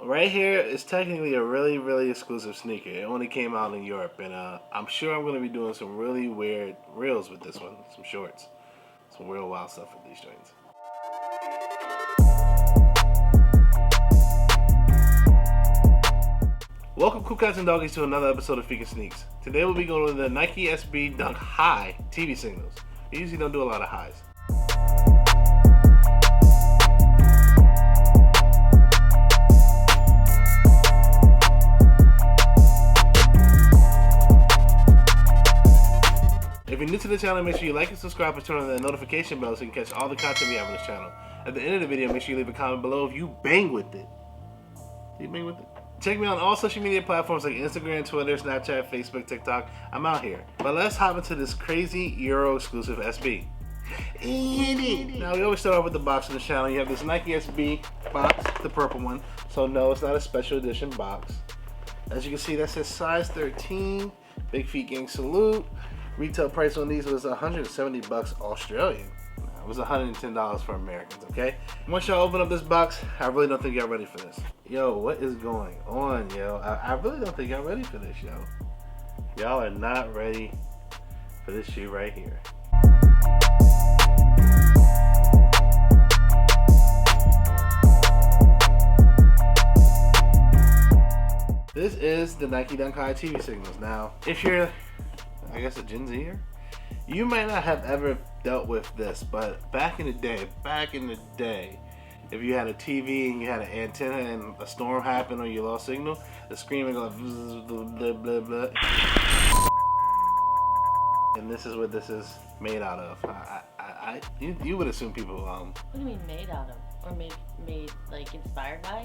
right here is technically a really, really exclusive sneaker. It only came out in Europe, and I'm sure I'm going to be doing some really weird reels with this one, some shorts, some real wild stuff with these joints. Welcome, cool cats and doggies, to another episode of FiqNSneaks. Today we'll be going with the Nike SB Dunk High TV signals. We usually don't do a lot of highs. If you're new to the channel, make sure you like and subscribe and turn on the notification bell so you can catch all the content we have on this channel. At the end of the video, make sure you leave a comment below if you bang with it. Do you bang with it? Check me out on all social media platforms like Instagram, Twitter, Snapchat, Facebook, TikTok. I'm out here. But let's hop into this crazy Euro exclusive SB. Now we always start off with the box on the channel. You have this Nike SB box, the purple one. So no, it's not a special edition box. As you can see, that says size 13. Big Feet Gang salute. Retail price on these was 170 bucks Australian. It was $110 for Americans, okay? Once y'all open up this box, I really don't think y'all ready for this. Yo, what is going on, yo? I really don't think y'all ready for this, yo. Y'all are not ready for this shoe right here. This is the Nike Dunk High TV signals. Now, if you're, I guess, a Gen Zer, you might not have ever dealt with this, but back in the day, if you had a TV and you had an antenna and a storm happened or you lost signal, the screen would go blah, blah, blah. And this is what this is made out of. You would assume people. What do you mean made out of? Or made like inspired by?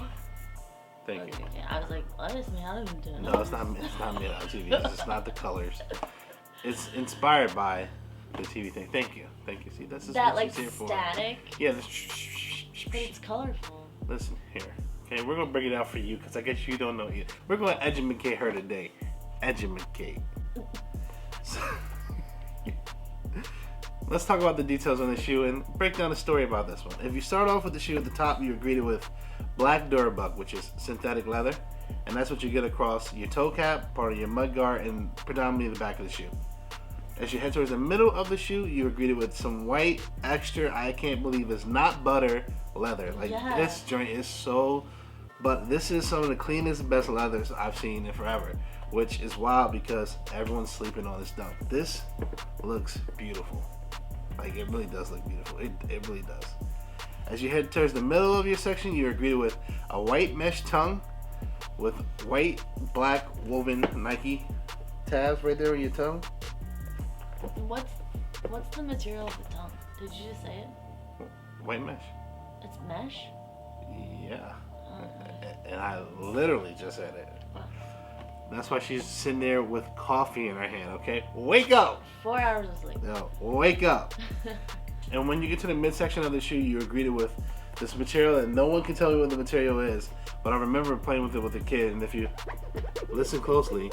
Thank you. I was like, what is made out of? No, it's not made out of TVs. It's not the colors. It's inspired by the TV thing. Thank you. See, this is that what like she's here for. static. Yeah. But it's colorful. Listen here. Okay, we're gonna break it out for you because I guess you don't know either. We're gonna educate her today. Educate. So, let's talk about the details on the shoe and break down the story about this one. If you start off with the shoe at the top, you're greeted with black Durabuck, which is synthetic leather, and that's what you get across your toe cap, part of your mud guard, and predominantly the back of the shoe. As you head towards the middle of the shoe, you are greeted with some white, extra, I can't believe it's not butter, leather. Like, This joint is so, but this is some of the cleanest, best leathers I've seen in forever, which is wild because everyone's sleeping on this dunk. This looks beautiful. Like, it really does look beautiful. It really does. As you head towards the middle of your section, you are greeted with a white mesh tongue with white, black woven Nike tabs right there on your tongue. What's the material of the tongue? Did you just say it? White mesh. It's mesh? Yeah. And I literally just said it. That's why she's sitting there with coffee in her hand, okay? Wake up! 4 hours of sleep. No, wake up. And when you get to the midsection of the shoe, you're greeted with this material that no one can tell me what the material is, but I remember playing with it with a kid, and if you listen closely,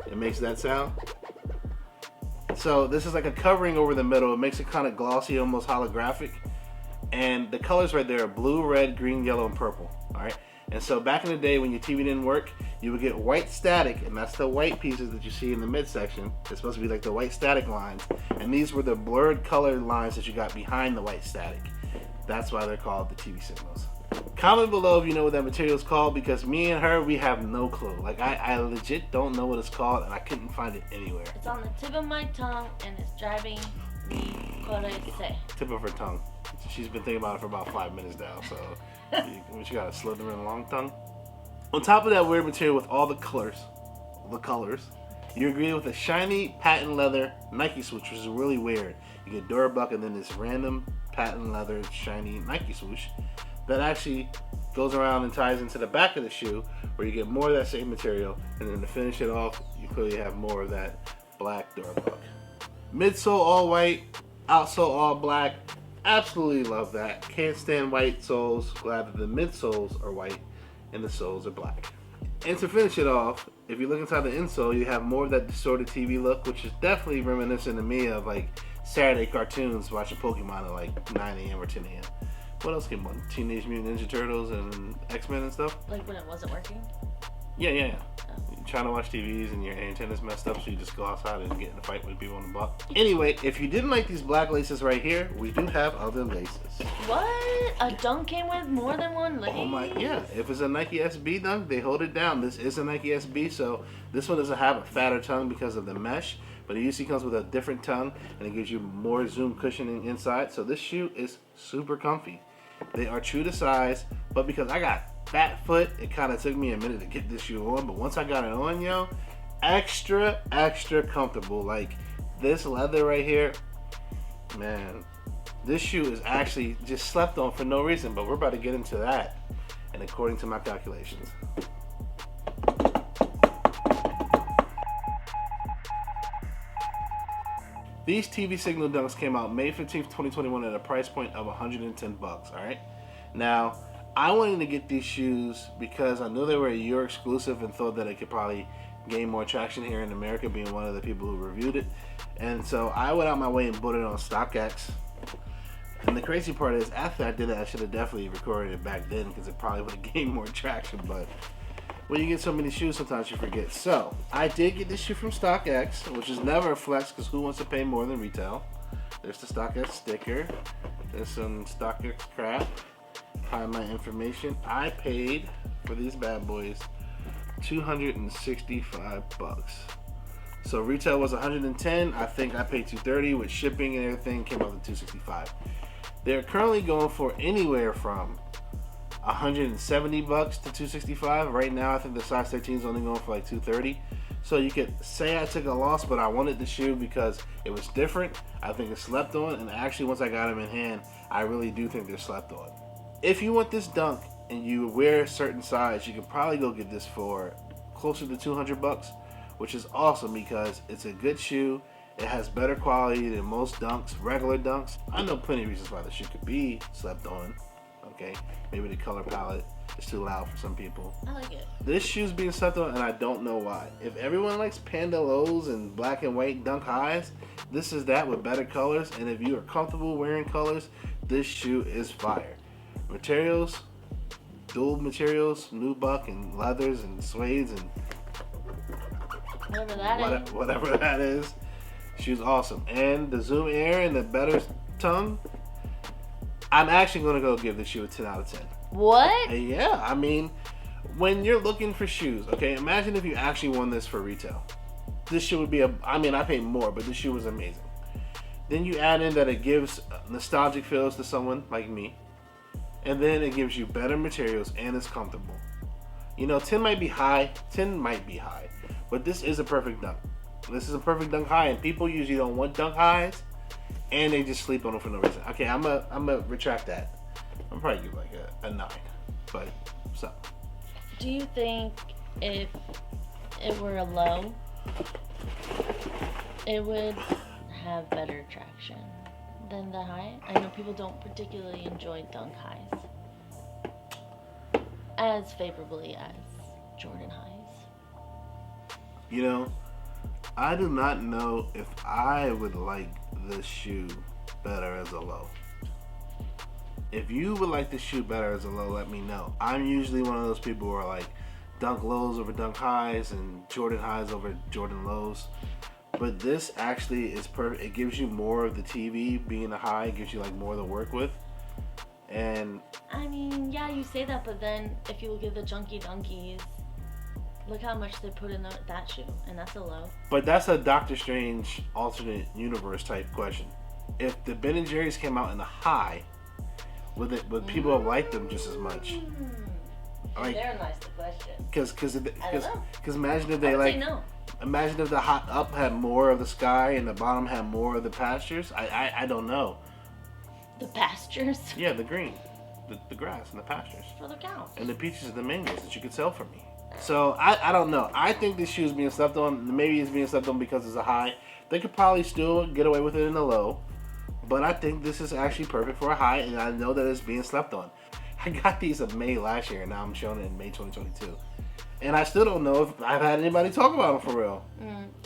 it makes that sound. So this is like a covering over the middle. It makes it kind of glossy, almost holographic. And the colors right there are blue, red, green, yellow, and purple. All right. And so back in the day when your TV didn't work, you would get white static, and that's the white pieces that you see in the midsection. It's supposed to be like the white static lines. And these were the blurred colored lines that you got behind the white static. That's why they're called the TV signals. Comment below if you know what that material is called, because me and her, we have no clue. Like, I legit don't know what it's called, and I couldn't find it anywhere. It's on the tip of my tongue, and it's driving me crazy. Tip of her tongue. She's been thinking about it for about 5 minutes now, so she got a slithering long tongue. On top of that weird material with all the colors, you're greeted with a shiny patent leather Nike swoosh, which is really weird. You get Durabuck and then this random patent leather shiny Nike swoosh that actually goes around and ties into the back of the shoe, where you get more of that same material, and then to finish it off, you clearly have more of that black Durabuck. Midsole all white, outsole all black. Absolutely love that. Can't stand white soles. Glad that the midsoles are white and the soles are black. And to finish it off, if you look inside the insole, you have more of that distorted TV look, which is definitely reminiscent to me of like Saturday cartoons watching Pokemon at like 9 a.m. or 10 a.m. What else came on? Teenage Mutant Ninja Turtles and X-Men and stuff? Like when it wasn't working? Yeah. Oh. You're trying to watch TVs and your antenna's messed up, so you just go outside and get in a fight with people on the block. Anyway, if you didn't like these black laces right here, we do have other laces. What? A dunk came with more than one lace? Oh my, yeah. If it's a Nike SB dunk, they hold it down. This is a Nike SB, so this one doesn't have a fatter tongue because of the mesh, but it usually comes with a different tongue, and it gives you more zoom cushioning inside. So this shoe is super comfy. They are true to size, but because I got fat foot, it kind of took me a minute to get this shoe on, but once I got it on, yo, extra comfortable. Like this leather right here, man, this shoe is actually just slept on for no reason, but we're about to get into that, and according to my calculations. These TV Signal Dunks came out May 15th, 2021 at a price point of $110, all right? Now, I wanted to get these shoes because I knew they were a Euro exclusive and thought that it could probably gain more traction here in America, being one of the people who reviewed it. And so I went out my way and bought it on StockX. And the crazy part is, after I did it, I should have definitely recorded it back then because it probably would have gained more traction. But when you get so many shoes, sometimes you forget. So I did get this shoe from StockX, which is never a flex because who wants to pay more than retail? There's the StockX sticker. There's some StockX crap. Hide my information. I paid for these bad boys $265. So retail was $110. I think I paid $230 with shipping and everything. Came out to $265. They're currently going for anywhere from $170 to $265. Right now, I think the size 13 is only going for like $230. So you could say I took a loss, but I wanted the shoe because it was different. I think it's slept on, and actually once I got them in hand, I really do think they're slept on. If you want this dunk and you wear a certain size, you can probably go get this for closer to $200, which is awesome because it's a good shoe. It has better quality than most dunks, regular dunks. I know plenty of reasons why the shoe could be slept on. Okay, maybe the color palette is too loud for some people. I like it. This shoe's being slept on, and I don't know why. If everyone likes panda lows and black and white dunk highs, this is that with better colors. And if you are comfortable wearing colors, this shoe is fire. Materials, dual materials, nubuck and leathers and suedes and whatever that is. Shoe's awesome. And the Zoom Air and the better tongue, I'm actually going to go give this shoe a 10 out of 10. What? Yeah, I mean, when you're looking for shoes, okay, imagine if you actually won this for retail. This shoe would be I paid more, but this shoe was amazing. Then you add in that it gives nostalgic feels to someone like me. And then it gives you better materials and it's comfortable. You know, 10 might be high, but this is a perfect dunk. This is a perfect dunk high, and people usually don't want dunk highs, and they just sleep on them for no reason. Okay, I'm gonna retract that. I'm probably give like a 9, but so. Do you think if it were a low, it would have better traction than the high? I know people don't particularly enjoy dunk highs as favorably as Jordan highs. You know, I do not know if I would like this shoe better as a low. If you would like this shoe better as a low, let me know. I'm usually one of those people who are like dunk lows over dunk highs and Jordan highs over Jordan lows. But this actually is perfect. It gives you more of the TV being a high. It gives you like more to work with. And I mean, yeah, you say that, but then if you look at the Junkie Dunkies, look how much they put in that shoe, and that's a low. But that's a Doctor Strange alternate universe type question. If the Ben & Jerry's came out in the high, would people have liked them just as much? Like, they're nice to question. Because imagine if they like. No. Imagine if the hot up had more of the sky and the bottom had more of the pastures. I don't know. The pastures? Yeah, the green, the grass and the pastures. For the cows. And the peaches and the mangoes that you could sell for me. So I don't know. I think this shoe is being slept on. Maybe it's being slept on because it's a high. They could probably still get away with it in the low. But I think this is actually perfect for a high, and I know that it's being slept on. I got these in May last year, and now I'm showing it in May 2022. And I still don't know if I've had anybody talk about them for real.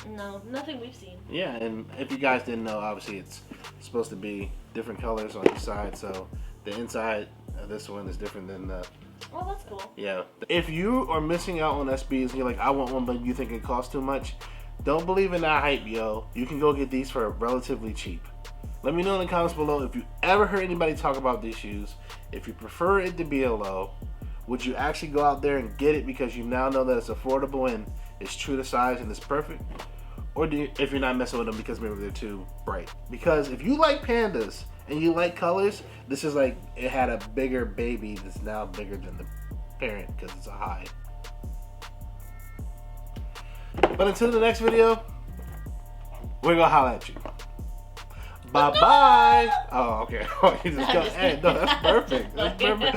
No, nothing we've seen. Yeah, and if you guys didn't know, obviously it's supposed to be different colors on each side, so The inside of this one is different than the. Oh, that's cool. Yeah. If you are missing out on SBs and you're like, I want one, but you think it costs too much, don't believe in that hype, yo. You can go get these for relatively cheap. Let me know in the comments below if you ever heard anybody talk about these shoes. If you prefer it to be a low, would you actually go out there and get it because you now know that it's affordable and it's true to size and it's perfect? Or if you're not messing with them because maybe they're too bright. Because if you like pandas and you like colors, this is like it had a bigger baby that's now bigger than the parent because it's a high. But until the next video, we're gonna holla at you. Bye bye. Oh, okay. Oh, you just go. Hey, no, that's perfect. That's perfect.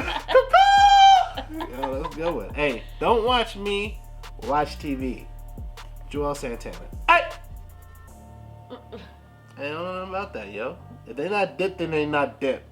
Yo, that's a good one. Hey, don't watch me. Watch TV. Joel Santana. Hey! I don't know about that, yo. If they not dipped, then they not dipped.